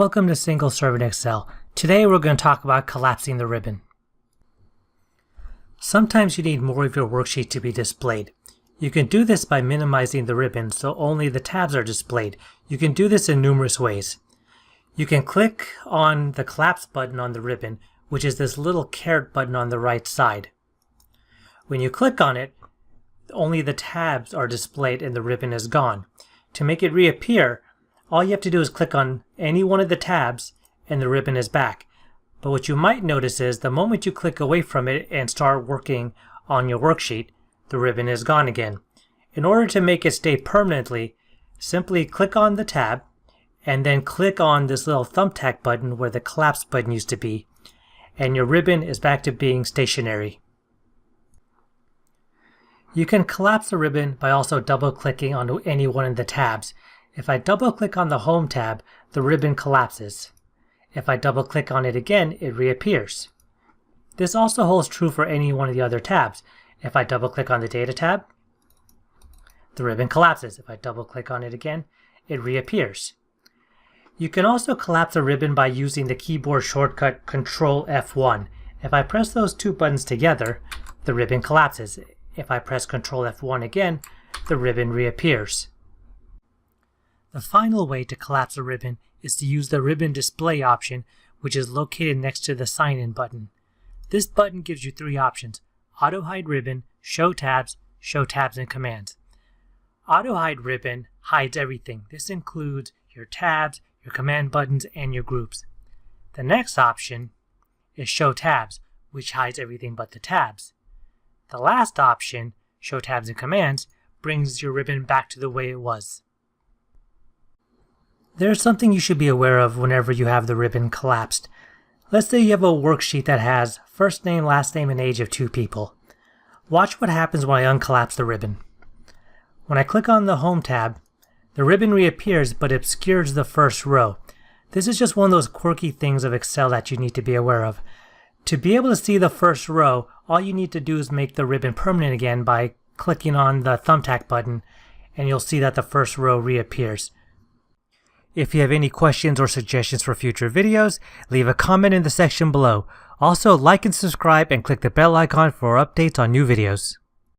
Welcome to Single Serve in Excel. Today we're going to talk about collapsing the ribbon. Sometimes you need more of your worksheet to be displayed. You can do this by minimizing the ribbon so only the tabs are displayed. You can do this in numerous ways. You can click on the collapse button on the ribbon, which is this little caret button on the right side. When you click on it, only the tabs are displayed and the ribbon is gone. To make it reappear, all you have to do is click on any one of the tabs and the ribbon is back. But what you might notice is the moment you click away from it and start working on your worksheet, the ribbon is gone again. In order to make it stay permanently, simply click on the tab and then click on this little thumbtack button where the collapse button used to be, and your ribbon is back to being stationary. You can collapse the ribbon by also double-clicking on any one of the tabs. If I double-click on the Home tab, the ribbon collapses. If I double-click on it again, it reappears. This also holds true for any one of the other tabs. If I double-click on the Data tab, the ribbon collapses. If I double-click on it again, it reappears. You can also collapse a ribbon by using the keyboard shortcut Control F1. If I press those two buttons together, the ribbon collapses. If I press Control F1 again, the ribbon reappears. The final way to collapse a ribbon is to use the ribbon display option, which is located next to the sign in button. This button gives you three options: auto hide ribbon, show tabs and commands. Auto hide ribbon hides everything. This includes your tabs, your command buttons, and your groups. The next option is show tabs, which hides everything but the tabs. The last option, show tabs and commands, brings your ribbon back to the way it was. There's something you should be aware of whenever you have the ribbon collapsed. Let's say you have a worksheet that has first name, last name, and age of two people. Watch what happens when I uncollapse the ribbon. When I click on the Home tab, the ribbon reappears but obscures the first row. This is just one of those quirky things of Excel that you need to be aware of. To be able to see the first row, all you need to do is make the ribbon permanent again by clicking on the thumbtack button, and you'll see that the first row reappears. If you have any questions or suggestions for future videos, leave a comment in the section below. Also, like and subscribe and click the bell icon for updates on new videos.